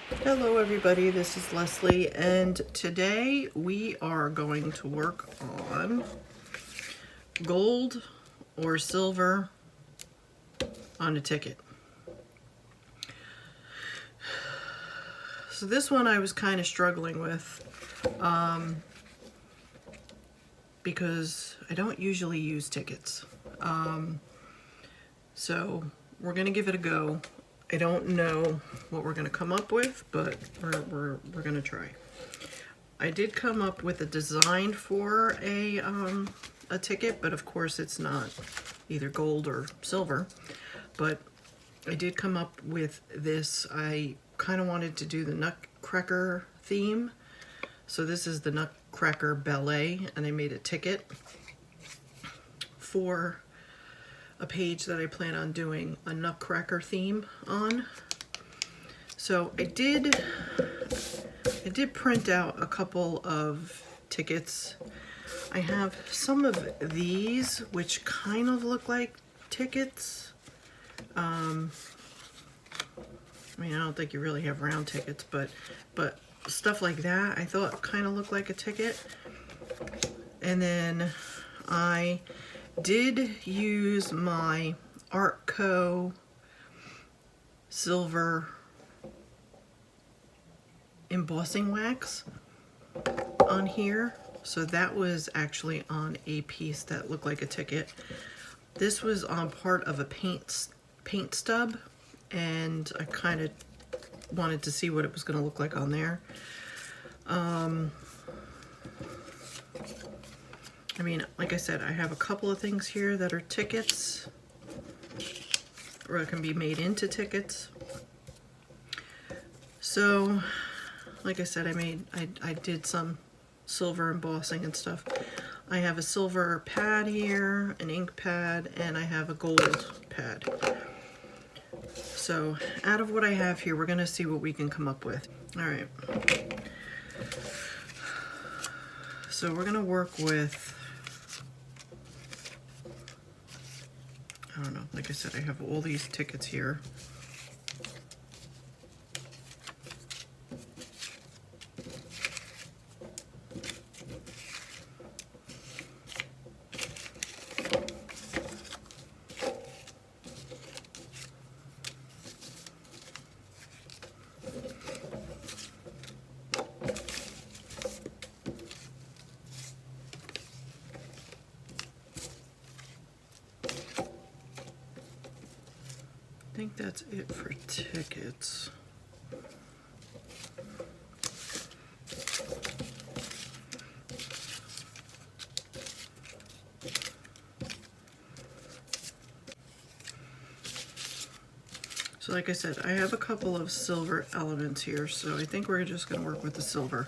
Hello everybody, this is Leslie, and today we are going to work on gold or silver on a ticket. So this one I was kind of struggling with because I don't usually use tickets. So we're gonna give it a go. I don't know what we're gonna come up with, but we're gonna try. I did come up with a design for a ticket, but of course it's not either gold or silver. But I did come up with this. I kind of wanted to do the Nutcracker theme. So this is the Nutcracker Ballet, and I made a ticket for a page that I plan on doing a Nutcracker theme on. So I did print out a couple of tickets. I have some of these which kind of look like tickets. I mean, I don't think you really have round tickets, but stuff like that I thought kind of looked like a ticket. And then I did use my Artco silver embossing wax on here. So that was actually on a piece that looked like a ticket. This was on part of a paint stub, and I kind of wanted to see what it was going to look like on there. I mean, like I said, I have a couple of things here that are tickets, or it can be made into tickets. So, like I said, I did some silver embossing and stuff. I have a silver pad here, an ink pad, and I have a gold pad. So out of what I have here, we're gonna see what we can come up with. All right. So we're gonna work with, I don't know, like I said, I have all these tickets here. I think that's it for tickets. So like I said, I have a couple of silver elements here, so I think we're just gonna work with the silver.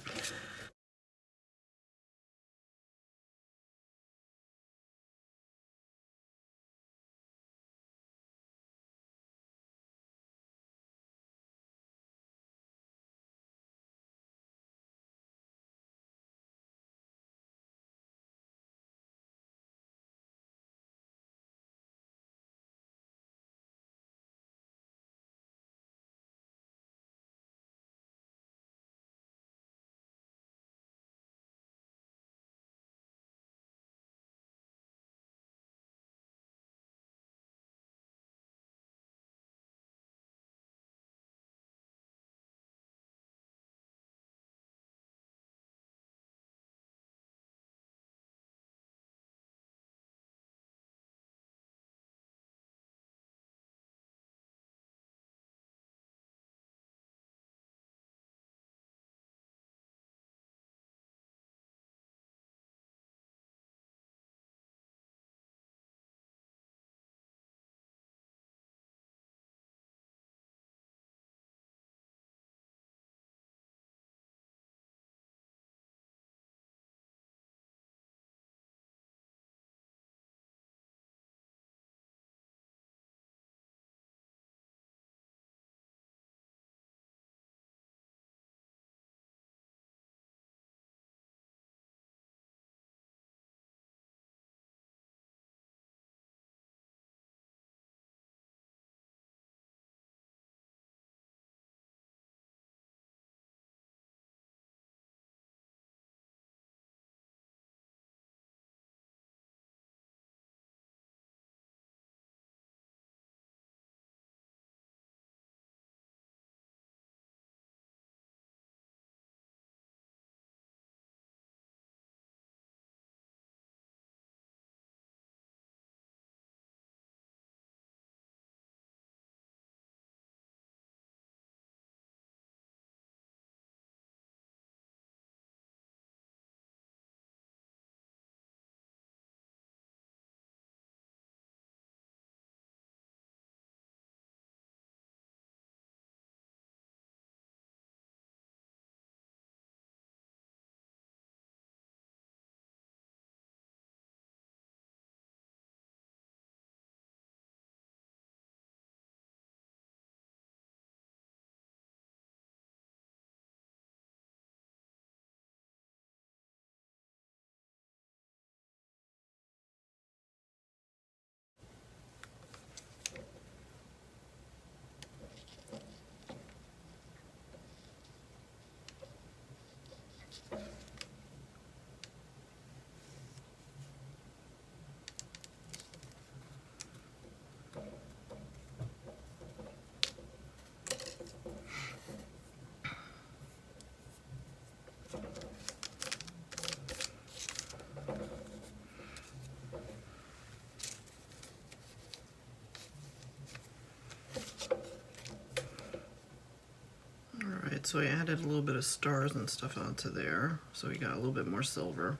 Alright, so I added a little bit of stars and stuff onto there, so we got a little bit more silver.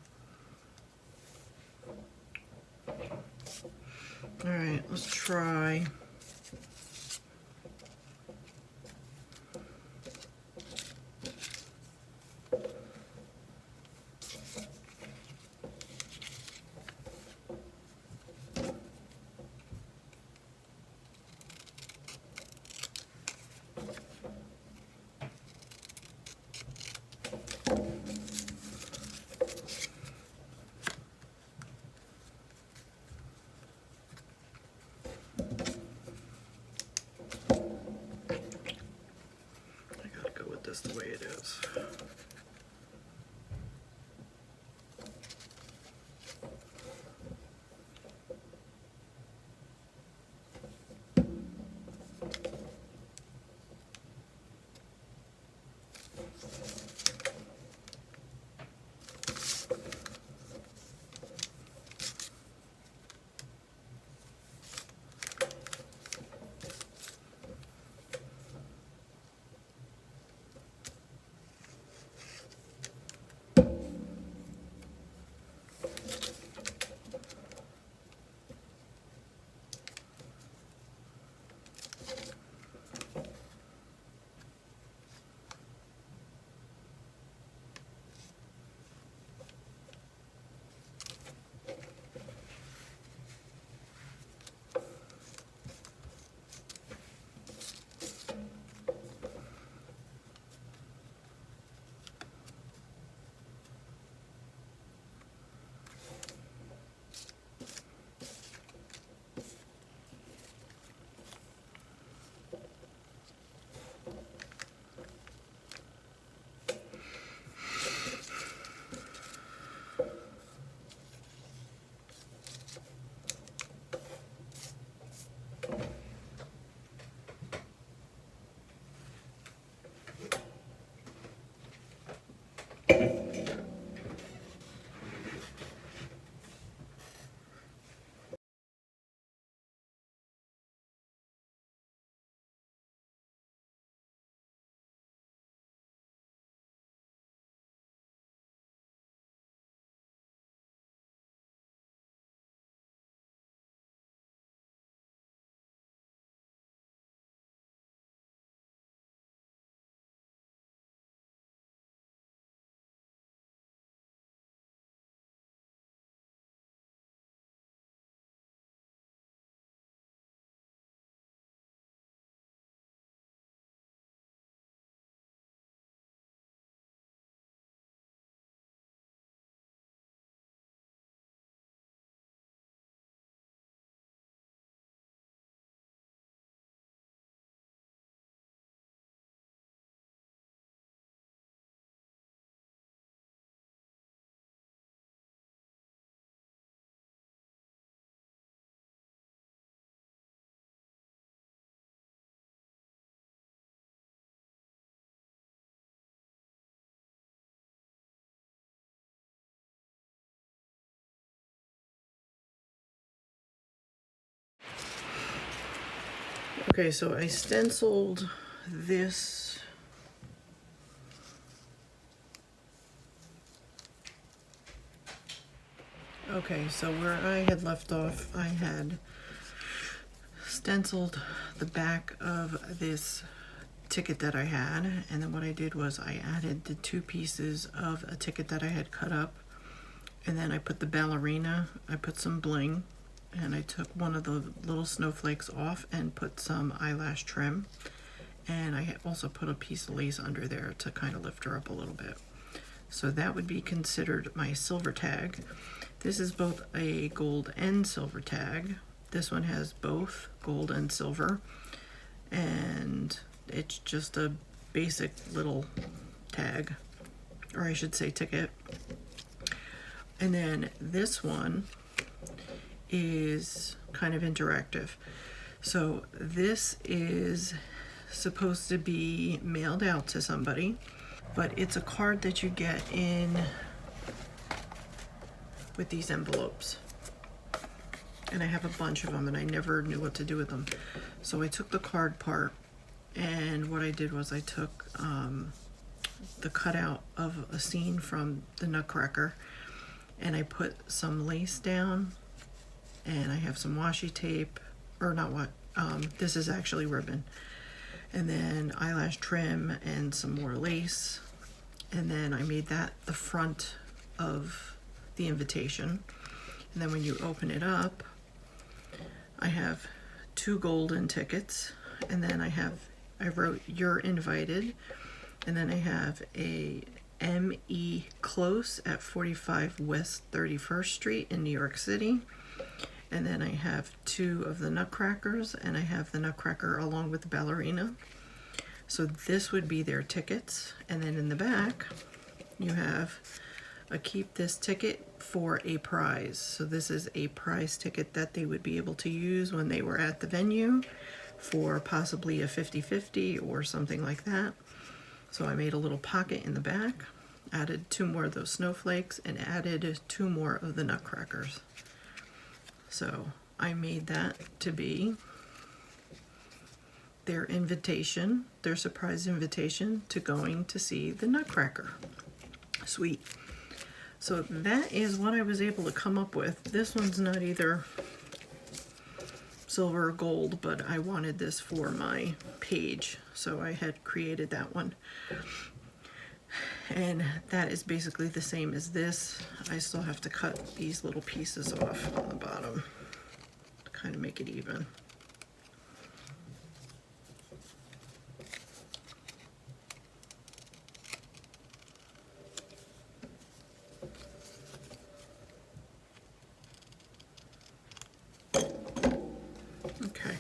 Alright, let's try. This the way it is. Okay, so I stenciled this. Okay, so where I had left off, I had stenciled the back of this ticket that I had, and then what I did was I added the 2 pieces of a ticket that I had cut up, and then I put the ballerina, I put some bling, and I took one of the little snowflakes off and put some eyelash trim, and I also put a piece of lace under there to kind of lift her up a little bit. So that would be considered my silver tag. This is both a gold and silver tag. This one has both gold and silver, and it's just a basic little tag, or I should say ticket. And then this one is kind of interactive. So this is supposed to be mailed out to somebody, but it's a card that you get in with these envelopes. And I have a bunch of them and I never knew what to do with them. So I took the card part And what I did was I took the cutout of a scene from the Nutcracker, and I put some lace down, and I have some washi tape, or not what, this is actually ribbon, and then eyelash trim and some more lace, and then I made that the front of the invitation. And then when you open it up, I have 2 golden tickets, and then I wrote "You're invited," and then I have a M.E. Close at 45 West 31st Street in New York City. And then I have 2 of the Nutcrackers, and I have the Nutcracker along with the ballerina. So this would be their tickets. And then in the back, you have a keep this ticket for a prize. So this is a prize ticket that they would be able to use when they were at the venue for possibly a 50-50 or something like that. So I made a little pocket in the back, added 2 more of those snowflakes, and added 2 more of the Nutcrackers. So I made that to be their invitation, their surprise invitation to going to see the Nutcracker. Sweet. So that is what I was able to come up with. This one's not either silver or gold, but I wanted this for my page, so I had created that one. And that is basically the same as this. I still have to cut these little pieces off on the bottom to kind of make it even. Okay.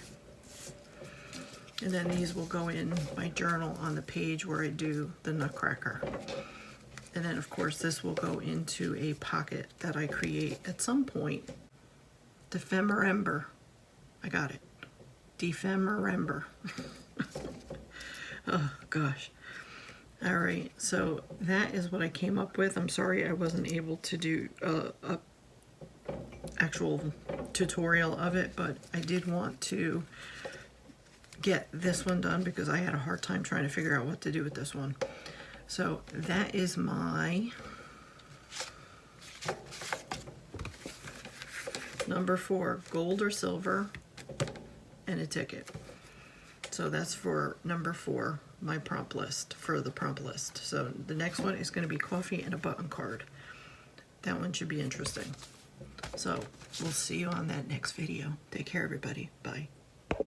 And then these will go in my journal on the page where I do the Nutcracker. And then of course this will go into a pocket that I create at some point. Ephemera. I got it. Ephemera. Oh gosh. All right, so that is what I came up with. I'm sorry I wasn't able to do a actual tutorial of it, but I did want to get this one done because I had a hard time trying to figure out what to do with this one. So that is my number 4, gold or silver, and a ticket. So that's for number 4, my prompt list, for the prompt list. So the next one is going to be coffee and a button card. That one should be interesting. So we'll see you on that next video. Take care, everybody. Bye.